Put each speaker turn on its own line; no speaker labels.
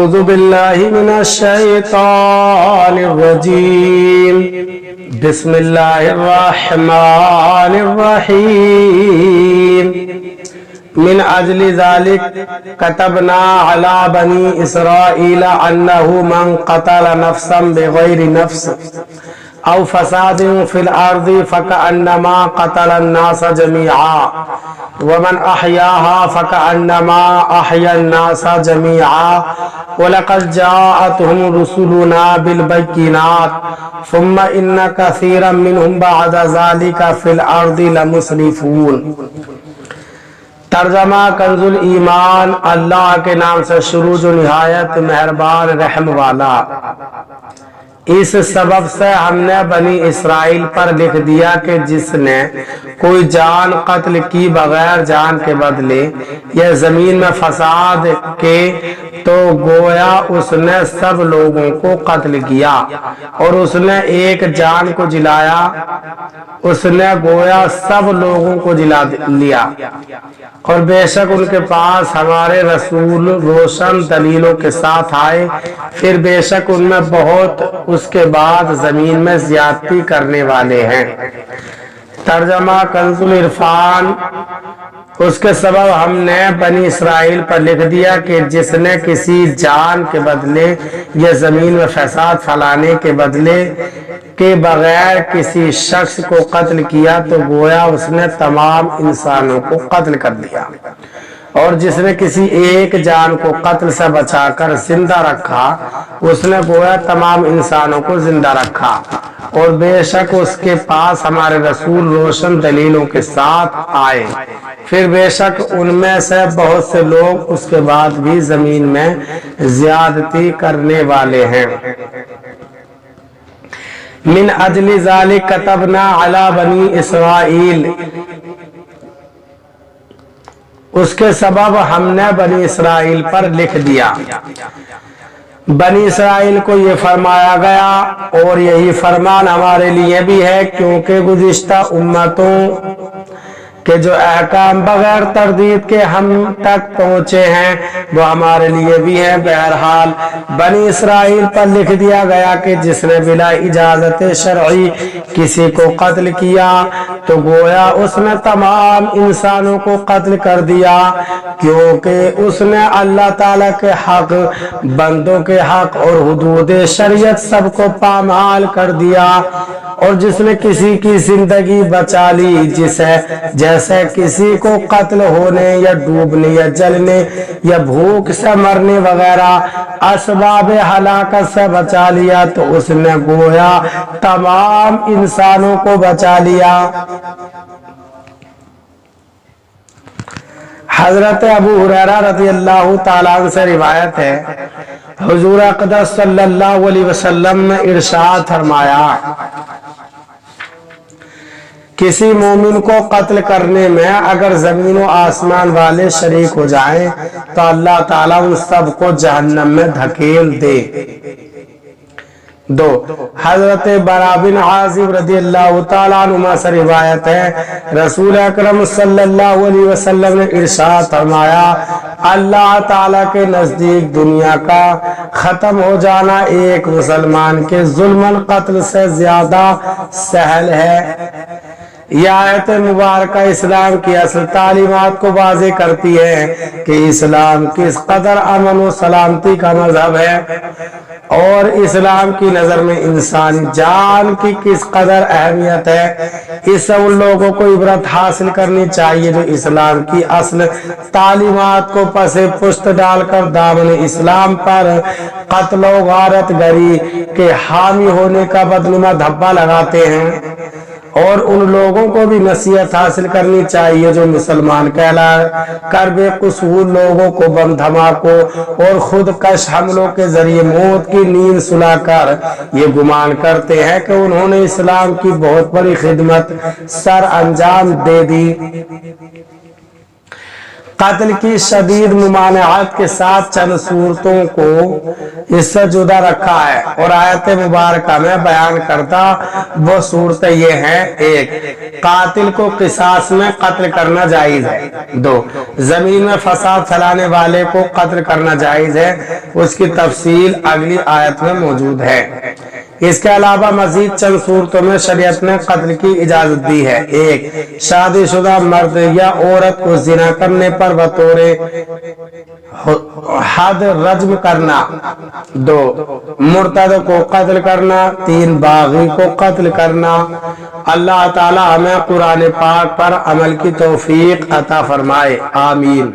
أعوذ بالله من الشيطان الرجيم بسم الله الرحمن الرحيم من أجل ذلك كتبنا على بني إسرائيل أنه من قتل نفسا بغير نفس أو فساد في الأرض فكأنما قتل الناس جميعا ومن أحياها فكأنما أحيا الناس جميعا ولقد جاءتهم رسلنا بالبينات ثم إن كثيرا منهم بعد ذلك في الأرض لمسرفون۔ ترجمہ کنزُ ایمان۔ اللہ کے نام سے شروع جو نہایت مہربان رحم والا۔ اس سبب سے ہم نے بنی اسرائیل پر لکھ دیا کہ جس نے کوئی جان قتل کی بغیر جان کے بدلے یا زمین میں فساد کے تو گویا اس نے سب لوگوں کو قتل کیا، اور اس نے ایک جان کو جلایا، اس نے گویا سب لوگوں کو جلا لیا۔ اور بے شک ان کے پاس ہمارے رسول روشن دلیلوں کے ساتھ آئے، پھر بے شک ان میں بہت اس کے بعد زمین میں زیادتی کرنے والے ہیں۔ ترجمہ کنز العرفان۔ اس کے سبب ہم نے بنی اسرائیل پر لکھ دیا کہ جس نے کسی جان کے بدلے یا زمین میں فساد پھیلانے کے بدلے کے بغیر کسی شخص کو قتل کیا تو گویا اس نے تمام انسانوں کو قتل کر دیا، اور جس نے کسی ایک جان کو قتل سے بچا کر زندہ رکھا اس نے گویا تمام انسانوں کو زندہ رکھا۔ اور بے شک اس کے پاس ہمارے رسول روشن دلیلوں کے ساتھ آئے، پھر بے شک ان میں سے بہت سے لوگ اس کے بعد بھی زمین میں زیادتی کرنے والے ہیں۔ من اجل ذلک کتبنا علی بنی اسرائیل۔ اس کے سبب ہم نے بنی اسرائیل پر لکھ دیا۔ بنی اسرائیل کو یہ فرمایا گیا، اور یہی فرمان ہمارے لیے بھی ہے، کیونکہ گزشتہ امتوں کہ جو احکام بغیر تردید کے ہم تک پہنچے ہیں وہ ہمارے لیے بھی ہیں۔ بہرحال بنی اسرائیل پر لکھ دیا گیا کہ جس نے بلا اجازت شرعی کسی کو قتل کیا تو گویا اس نے تمام انسانوں کو قتل کر دیا، کیونکہ اس نے اللہ تعالیٰ کے حق، بندوں کے حق اور حدود شریعت سب کو پامال کر دیا۔ اور جس نے کسی کی زندگی بچا لی، جیسے کسی کو قتل ہونے یا ڈوبنے یا جلنے یا بھوک سے مرنے وغیرہ اسباب ہلاکت سے بچا لیا تو اس نے گویا تمام انسانوں کو بچا لیا۔ حضرت ابو ہریرہ رضی اللہ تعالیٰ عنہ سے روایت ہے، حضور اقدس صلی اللہ علیہ وسلم نے ارشاد فرمایا، کسی مومن کو قتل کرنے میں اگر زمین و آسمان والے شریک ہو جائیں تو اللہ تعالیٰ ان سب کو جہنم میں دھکیل دے۔ 2 حضرت براء بن عازب رضی اللہ تعالیٰ عنہ سے روایت ہے، رسول اکرم صلی اللہ علیہ وسلم نے ارشاد فرمایا، اللہ تعالیٰ کے نزدیک دنیا کا ختم ہو جانا ایک مسلمان کے ظلم قتل سے زیادہ سہل ہے۔ یہ آیت مبارکہ اسلام کی اصل تعلیمات کو واضح کرتی ہے کہ اسلام کس قدر امن و سلامتی کا مذہب ہے، اور اسلام کی نظر میں انسانی جان کی کس قدر اہمیت ہے۔ اس سے ان لوگوں کو عبرت حاصل کرنی چاہیے جو اسلام کی اصل تعلیمات کو پس پشت ڈال کر دامن اسلام پر قتل و غارت گری کے حامی ہونے کا بدنما دھبا لگاتے ہیں، اور ان لوگوں کو بھی نصیحت حاصل کرنی چاہیے جو مسلمان کہلا کر بے قصور لوگوں کو بم دھماکوں اور خود کش حملوں کے ذریعے موت کی نیند سلا کر یہ گمان کرتے ہیں کہ انہوں نے اسلام کی بہت بڑی خدمت سر انجام دے دی۔ قتل کی شدید ممانعت کے ساتھ چند صورتوں کو اس سے جدا رکھا ہے اور آیت مبارکہ میں بیان کرتا وہ صورتیں یہ ہیں: 1. قاتل کو قصاص میں قتل کرنا جائز ہے۔ 2. زمین میں فساد پھیلانے والے کو قتل کرنا جائز ہے، اس کی تفصیل اگلی آیت میں موجود ہے۔ اس کے علاوہ مزید چند صورتوں میں شریعت نے قتل کی اجازت دی ہے: 1. شادی شدہ مرد یا عورت کو زنا کرنے پر بطور حد رجم کرنا۔ 2. مرتد کو قتل کرنا۔ 3. باغی کو قتل کرنا۔ اللہ تعالی ہمیں قرآن پاک پر عمل کی توفیق عطا فرمائے، آمین۔